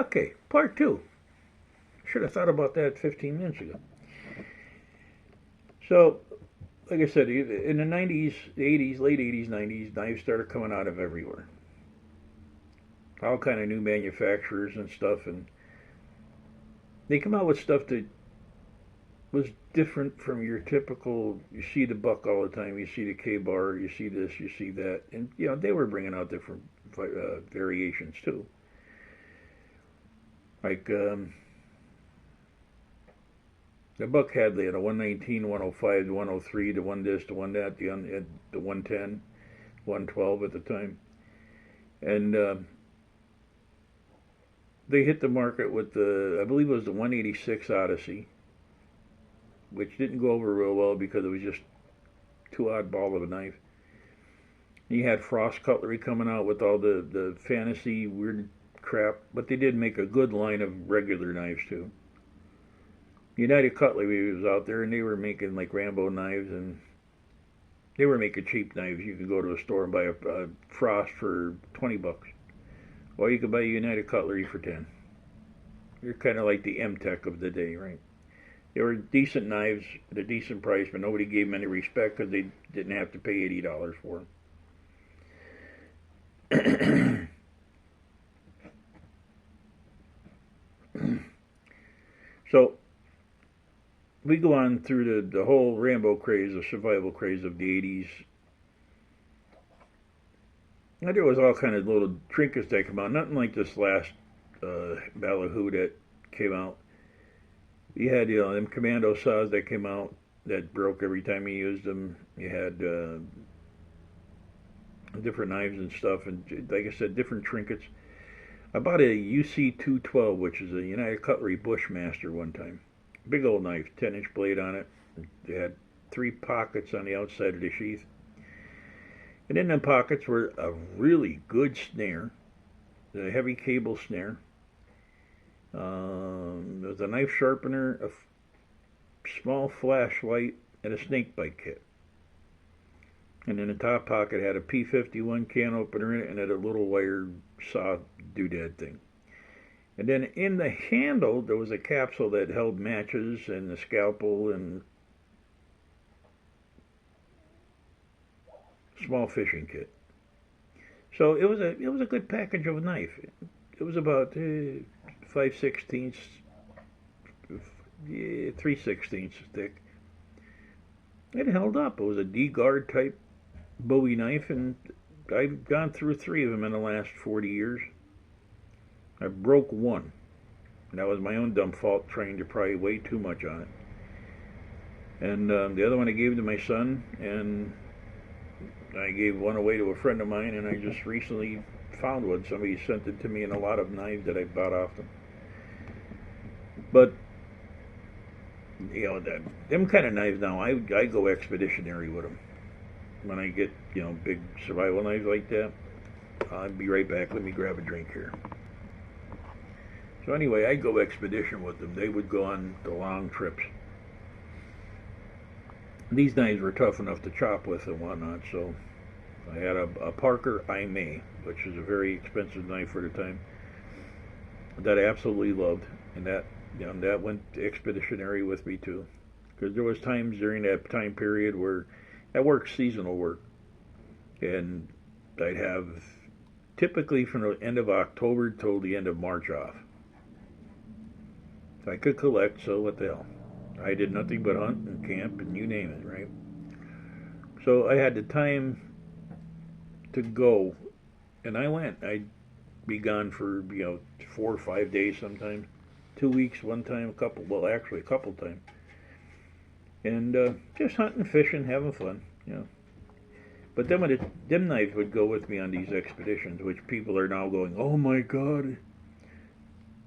Okay, part two. Should have thought about that 15 minutes ago. So, like I said, in the 90s, the 80s, late 80s, 90s, knives started coming out of everywhere. All kind of new manufacturers and stuff, and they come out with stuff that was different from your typical. You see the buck all the time. You see the K-bar. You see this. You see that, and they were bringing out different variations too. Like the buck had the 119, 105, the 103, the one this, the one that, the 110, 112 at the time, and they hit the market with I believe it was the 186 Odyssey, which didn't go over real well because it was just too oddball of a knife. You had Frost Cutlery coming out with all the fantasy weird crap, but they did make a good line of regular knives too. United Cutlery was out there, and they were making like Rambo knives, and they were making cheap knives. You could go to a store and buy a Frost for $20, or you could buy a United Cutlery for 10. You're kind of like the M-Tech of the day, right? They were decent knives at a decent price, but nobody gave them any respect because they didn't have to pay $80 for them. So we go on through the whole Rambo craze, the survival craze of the 80s. And there was all kind of little trinkets that came out. Nothing like this last Ballyhoo that came out. You had them commando saws that came out that broke every time you used them. You had different knives and stuff, and like I said, different trinkets. I bought a UC212, which is a United Cutlery Bushmaster one time. Big old knife, 10-inch blade on it. They had 3 pockets on the outside of the sheath. And in them pockets were a really good snare, a heavy cable snare. There was a knife sharpener, a small flashlight, and a snake bite kit. And in the top pocket had a P51 can opener in it and had a little wire saw doodad thing. And then in the handle there was a capsule that held matches and the scalpel and small fishing kit. So it was a good package of a knife. It was about 5/16, 3/16 thick. It held up. It was a D-guard type Bowie knife, and I've gone through 3 of them in the last 40 years. I broke one. That was my own dumb fault, trying to pry way too much on it. And the other one I gave to my son, and I gave one away to a friend of mine, and I just recently found one. Somebody sent it to me in a lot of knives that I bought off them. But them kind of knives now, I go expeditionary with them. When I get big survival knives like that, I'll be right back. Let me grab a drink here. So anyway, I go expedition with them. They would go on the long trips. These knives were tough enough to chop with and whatnot, so I had a Parker I May, which is a very expensive knife for the time, that I absolutely loved, and that went expeditionary with me too, because there was times during that time period where I worked seasonal work, and I'd have typically from the end of October till the end of March off. I could collect, so what the hell. I did nothing but hunt and camp and you name it, right? So I had the time to go, and I went. I'd be gone for 4 or 5 days sometimes, 2 weeks one time, a couple times, and just hunting, fishing, having fun, But then them knives would go with me on these expeditions, which people are now going, "Oh my God!"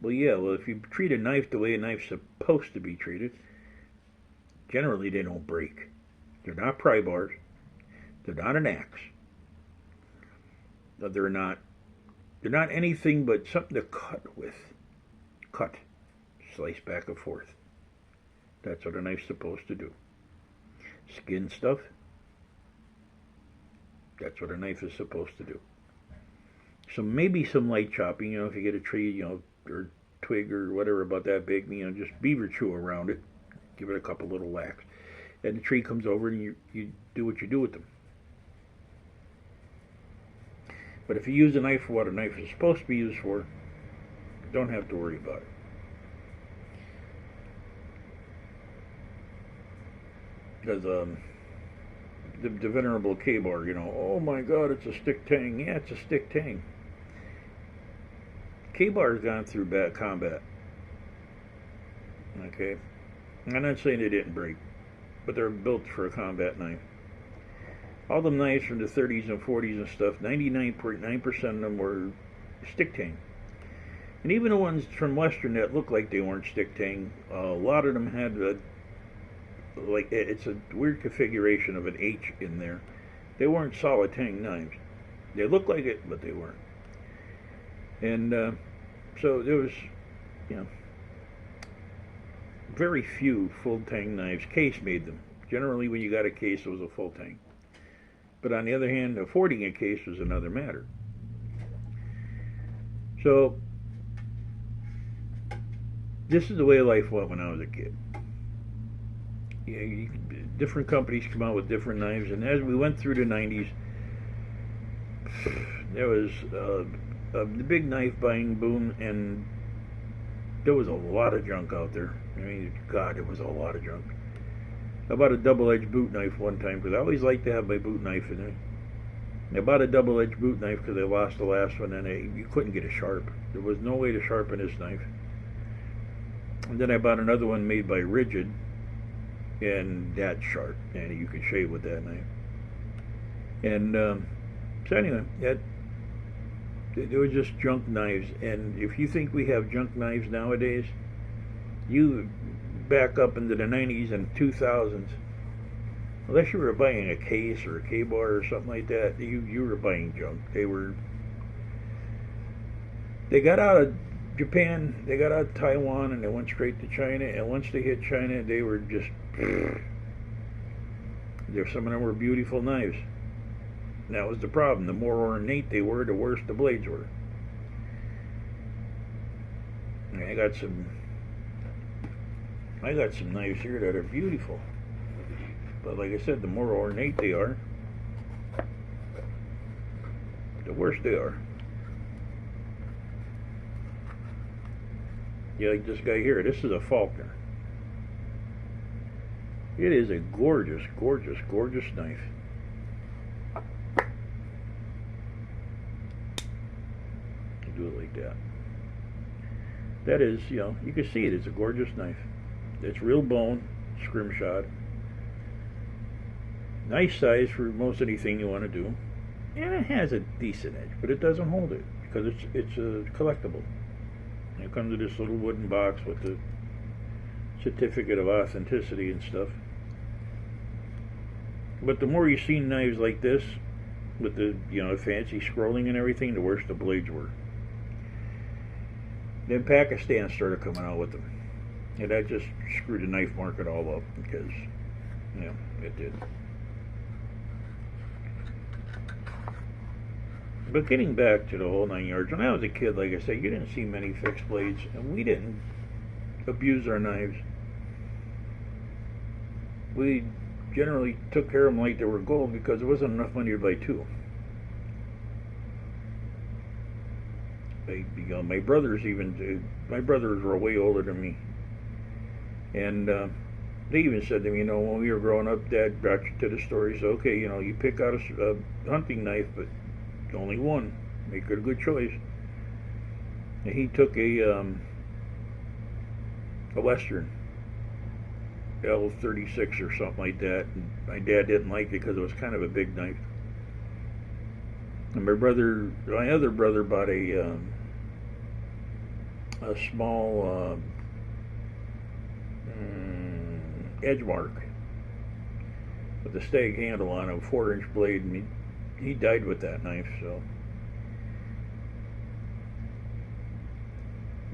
Well, yeah. Well, if you treat a knife the way a knife's supposed to be treated, generally they don't break. They're not pry bars. They're not an axe. They're not anything but something to cut with. Cut, slice back and forth. That's what a knife's supposed to do. Skin stuff. That's what a knife is supposed to do. So maybe some light chopping, if you get a tree, or twig or whatever about that big, just beaver chew around it, give it a couple little whacks, and the tree comes over and you do what you do with them. But if you use a knife for what a knife is supposed to be used for, you don't have to worry about it. Because the venerable K-bar, oh my God, it's a stick tang. Yeah, it's a stick tang. K-bar's gone through bad combat. Okay, I'm not saying they didn't break, but they're built for a combat knife. All them knives from the 30s and 40s and stuff, 99.9% of them were stick tang. And even the ones from Western that looked like they weren't stick tang, a lot of them had it's a weird configuration of an H in there. They weren't solid tang knives. They looked like it, but they weren't. And so there was, very few full tang knives. Case made them. Generally, when you got a case, it was a full tang. But on the other hand, affording a case was another matter. So this is the way life went when I was a kid. Different companies come out with different knives, and as we went through the 90s, there was the big knife buying boom, and there was a lot of junk out there. I mean, God, there was a lot of junk. I bought a double-edged boot knife one time because I always like to have my boot knife in it. I bought a double-edged boot knife because I lost the last one, and you couldn't get it sharp. There was no way to sharpen this knife. And then I bought another one made by Rigid, and that's sharp, and you can shave with that knife. And so anyway, they were just junk knives. And if you think we have junk knives nowadays, you back up into the 90s and 2000s, unless you were buying a case or a K-bar or something like that, you were buying junk. They got out of Japan, they got out of Taiwan, and they went straight to China. And once they hit China, they were just some of them were beautiful knives. And that was the problem. The more ornate they were, the worse the blades were. And I got some knives here that are beautiful. But like I said, the more ornate they are, the worse they are. Yeah, like this guy here. This is a Faulkner. It is a gorgeous, gorgeous, gorgeous knife. Do it like that. That is, you can see it. It's a gorgeous knife. It's real bone, scrimshot. Nice size for most anything you want to do. And it has a decent edge, but it doesn't hold it because it's a collectible. It comes in this little wooden box with the certificate of authenticity and stuff. But the more you see knives like this, with the fancy scrolling and everything, the worse the blades were. Then Pakistan started coming out with them, and that just screwed the knife market all up because, it did. But getting back to the whole 9 yards, when I was a kid, like I said, you didn't see many fixed blades, and we didn't abuse our knives. We generally took care of them like they were gold because there wasn't enough money to buy two. My brothers were way older than me, and they even said to me, when we were growing up, Dad brought you to the store. He said, okay, you pick out a hunting knife, but only one. Make it a good choice. And he took a Western L36 or something like that. And my dad didn't like it because it was kind of a big knife. And my other brother bought a small edge mark with a stag handle on a 4-inch blade, and he died with that knife. So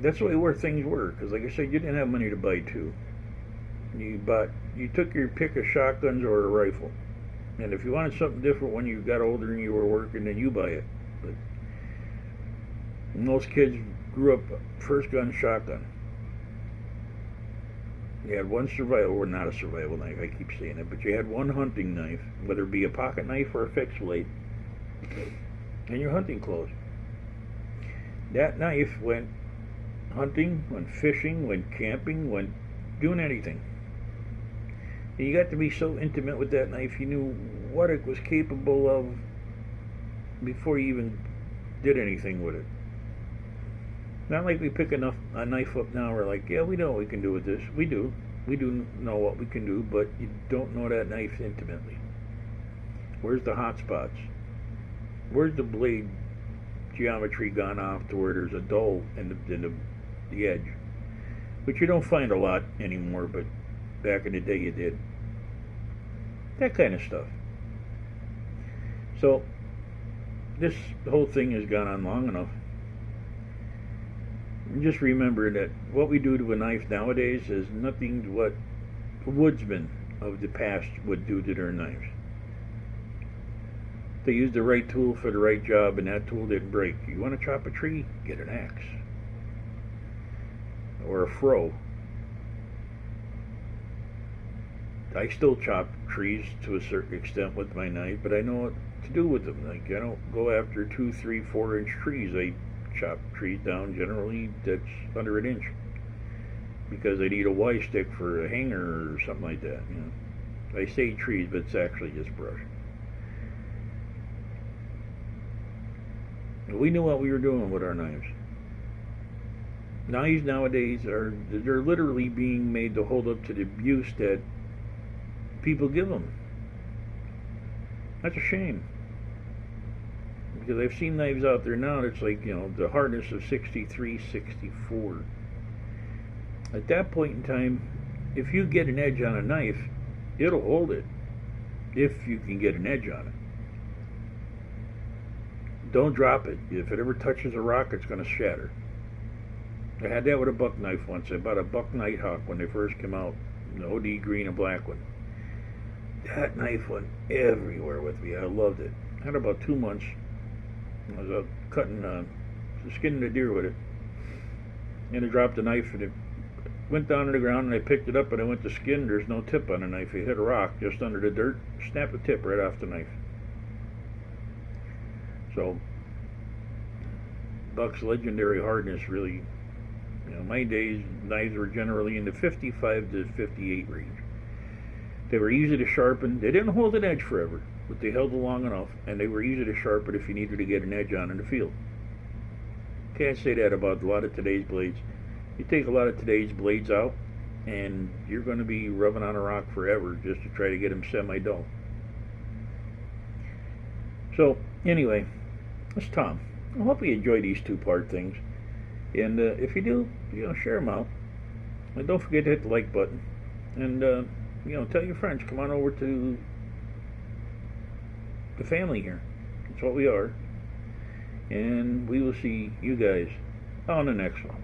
that's the way where things were, because like I said, you didn't have money to buy two. You took your pick of shotguns or a rifle, and if you wanted something different when you got older and you were working, then you buy it. But most kids grew up first gun, shotgun. You had one survival, or not a survival knife, I keep saying it, but you had one hunting knife, whether it be a pocket knife or a fixed blade, and your hunting clothes. That knife went hunting, went fishing, went camping, went doing anything. And you got to be so intimate with that knife, you knew what it was capable of before you even did anything with it. Not like we pick a knife up now, we're like, yeah, we know what we can do with this. We do. We do know what we can do, but you don't know that knife intimately. Where's the hot spots? Where's the blade geometry gone off to where there's a dull in the edge? Which you don't find a lot anymore, but back in the day you did. That kind of stuff. So, this whole thing has gone on long enough. Just remember that what we do to a knife nowadays is nothing to what woodsmen of the past would do to their knives. They used the right tool for the right job, and that tool didn't break. You want to chop a tree? Get an axe. Or a froe. I still chop trees to a certain extent with my knife, but I know what to do with them. Like, I don't go after 2, 3, 4 inch trees. I chop trees down generally that's under an inch, because I need a Y stick for a hanger or something like that. You know, I say trees, but it's actually just brush. We knew what we were doing with our knives. Knives nowadays they're literally being made to hold up to the abuse that people give them. That's a shame. Because I've seen knives out there now that's like, you know, the hardness of 63, 64. At that point in time, if you get an edge on a knife, it'll hold it. If you can get an edge on it. Don't drop it. If it ever touches a rock, it's going to shatter. I had that with a buck knife once. I bought a buck Nighthawk when they first came out. An OD green and black one. That knife went everywhere with me. I loved it. I had about 2 months. I was out cutting the skin of the deer with it. And I dropped the knife and it went down to the ground, and I picked it up and I went to skin. There's no tip on the knife. It hit a rock just under the dirt. Snapped the tip right off the knife. So, Buck's legendary hardness really, you know, my days, knives were generally in the 55 to 58 range. They were easy to sharpen. They didn't hold an edge forever, but they held it long enough, and they were easy to sharpen if you needed to get an edge on in the field. Can't say that about a lot of today's blades. You take a lot of today's blades out, and you're going to be rubbing on a rock forever just to try to get them semi-dull. So, anyway, that's Tom. I hope you enjoy these two-part things. And if you do, you know, share them out. And don't forget to hit the like button. And, you know, tell your friends, come on over to the family here. That's what we are. And we will see you guys on the next one.